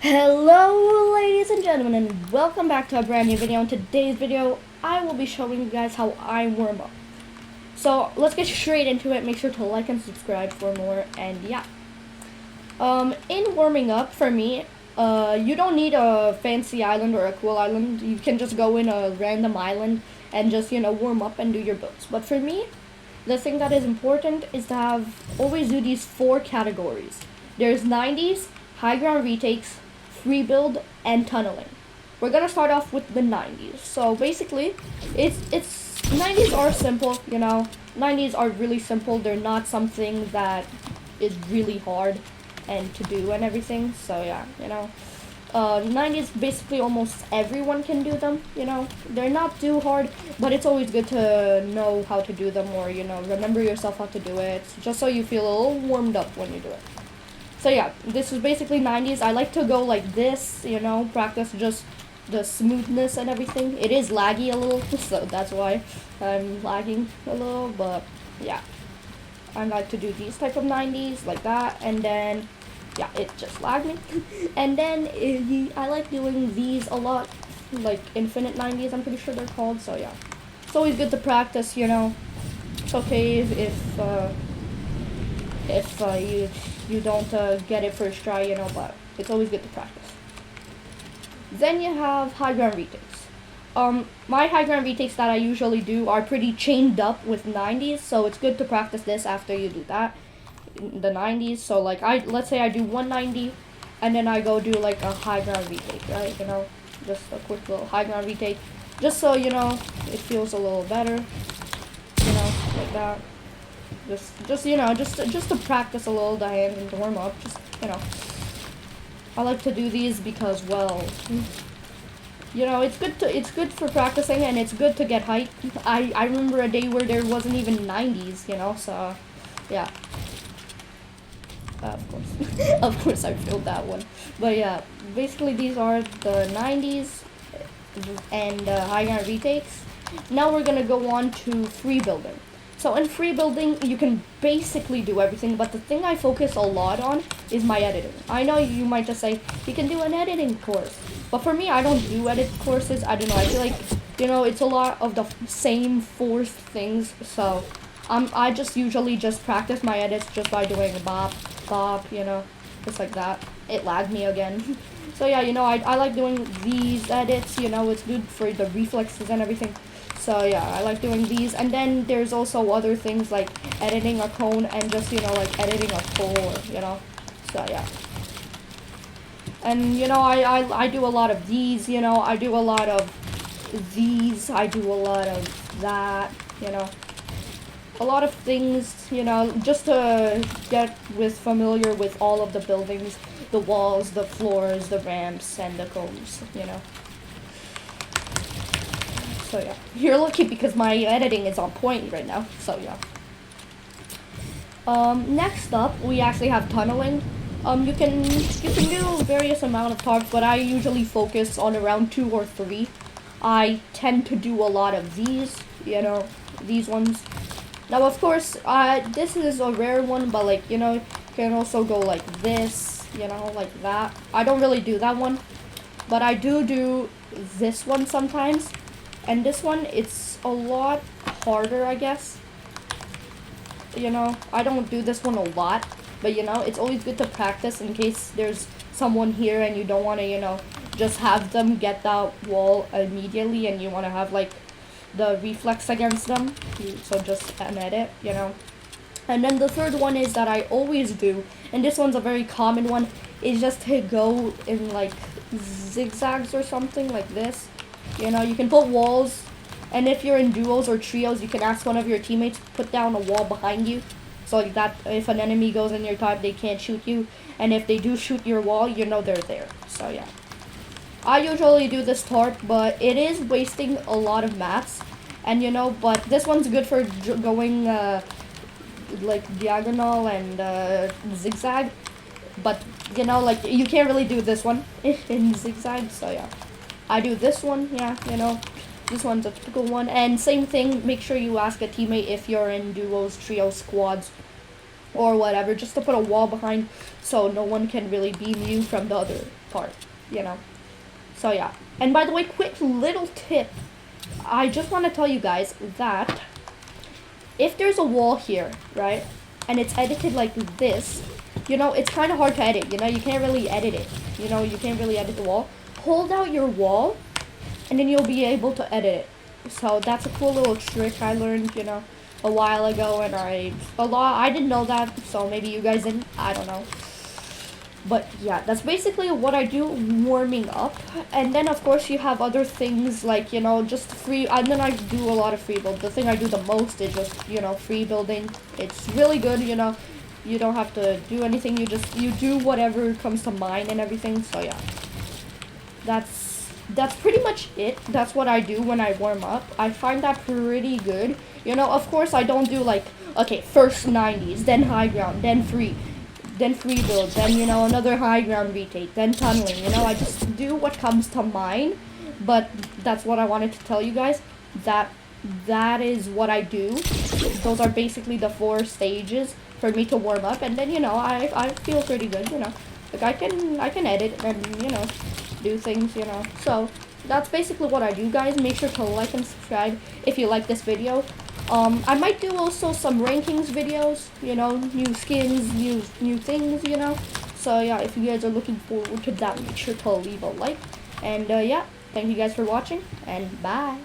Hello ladies and gentlemen, and welcome back to a brand new video. In today's video I will be showing you guys how I warm up. So let's get straight into it. Make sure to like and subscribe for more. And yeah, in warming up for me, you don't need a fancy island or a cool island. You can just go in a random island and just warm up and do your builds. But for me, the thing that is important is to always do these four categories. There's 90s, high ground retakes, free build, and tunneling. We're gonna start off with the 90s. So basically, it's 90s are simple. 90s are really simple. They're not something that is really hard and to do and everything. So yeah, 90s basically almost everyone can do them. They're not too hard, but it's always good to know how to do them, or remember yourself how to do it, just so you feel a little warmed up when you do it. So yeah, this is basically 90s. I like to go like this, practice just the smoothness and everything. It is laggy a little, so that's why I'm lagging a little, but yeah. I like to do these type of 90s like that, and then yeah, it just lagged me. And then I like doing these a lot, like infinite 90s, I'm pretty sure they're called. So yeah, it's always good to practice. It's okay if you don't get it first try, but it's always good to practice. Then you have high ground retakes. My high ground retakes that I usually do are pretty chained up with 90s, so it's good to practice this after you do that, the 90s. So like let's say I do 190, and then I go do like a high ground retake, right? Just a quick little high ground retake, just so it feels a little better, like that. Just to practice a little the hands and to warm up. I like to do these because, well, it's good for practicing, and it's good to get height. I remember a day where there wasn't even 90s, so yeah. Of course, of course I filled that one. But yeah, basically these are the 90s and high ground retakes. Now we're gonna go on to free building. So in free building, you can basically do everything, but the thing I focus a lot on is my editing. I know you might just say, you can do an editing course. But for me, I don't do edit courses. I don't know, I feel like, it's a lot of the same forced things. So I just usually just practice my edits just by doing a bop, just like that. It lagged me again. So yeah, I like doing these edits, it's good for the reflexes and everything. So yeah, I like doing these. And then there's also other things like editing a cone and just, like editing a floor, So yeah. And, I do a lot of these, I do a lot of these, I do a lot of that, A lot of things, just to get familiar with all of the buildings, the walls, the floors, the ramps, and the cones, So yeah, you're lucky because my editing is on point right now. So yeah. Next up, we actually have tunneling. You can do various amount of tarps, but I usually focus on around 2 or 3. I tend to do a lot of these, these ones. Now of course, this is a rare one, but like you can also go like this, like that. I don't really do that one, but I do this one sometimes. And this one, it's a lot harder, I guess. I don't do this one a lot, but it's always good to practice in case there's someone here and you don't want to, just have them get that wall immediately, and you want to have like the reflex against them. So just an edit, And then the third one is that I always do, and this one's a very common one, is just to go in like zigzags or something like this. You can put walls, and if you're in duos or trios, you can ask one of your teammates to put down a wall behind you, so like that if an enemy goes in your type, they can't shoot you, and if they do shoot your wall, they're there. So yeah, I usually do this tarp, but it is wasting a lot of mats, and but this one's good for going like diagonal and zigzag, but like you can't really do this one in zigzag. So yeah, I do this one, yeah, this one's a typical one. And same thing, make sure you ask a teammate if you're in duos, trios, squads, or whatever, just to put a wall behind so no one can really beam you from the other part, you know. So yeah. And by the way, quick little tip. I just want to tell you guys that if there's a wall here, right, and it's edited like this, you know, it's kind of hard to edit, you know, you can't really edit it, you know, you can't really edit the wall. Hold out your wall, and then you'll be able to edit it. So that's a cool little trick I learned, you know, a while ago, and I didn't know that, so maybe you guys didn't, I don't know. But yeah, that's basically what I do warming up. And then of course you have other things like, you know, just free, and then I do a lot of free build. The thing I do the most is just, you know, free building. It's really good, you know. You don't have to do anything, you do whatever comes to mind and everything. So yeah, that's pretty much it. That's what I do when I warm up. I find that pretty good. You know, of course I don't do like, okay, first 90s, then high ground, then free build, then, you know, another high ground retake, then tunneling, you know. I just do what comes to mind. But that's what I wanted to tell you guys, that is what I do. Those are basically the 4 stages for me to warm up, and then, you know, I feel pretty good, you know, like I can edit and, you know, do things, you know. So that's basically what I do, guys. Make sure to like and subscribe if you like this video. I might do also some rankings videos, you know, new skins, new things, you know. So yeah, if you guys are looking forward to that, make sure to leave a like. And yeah, thank you guys for watching, and bye.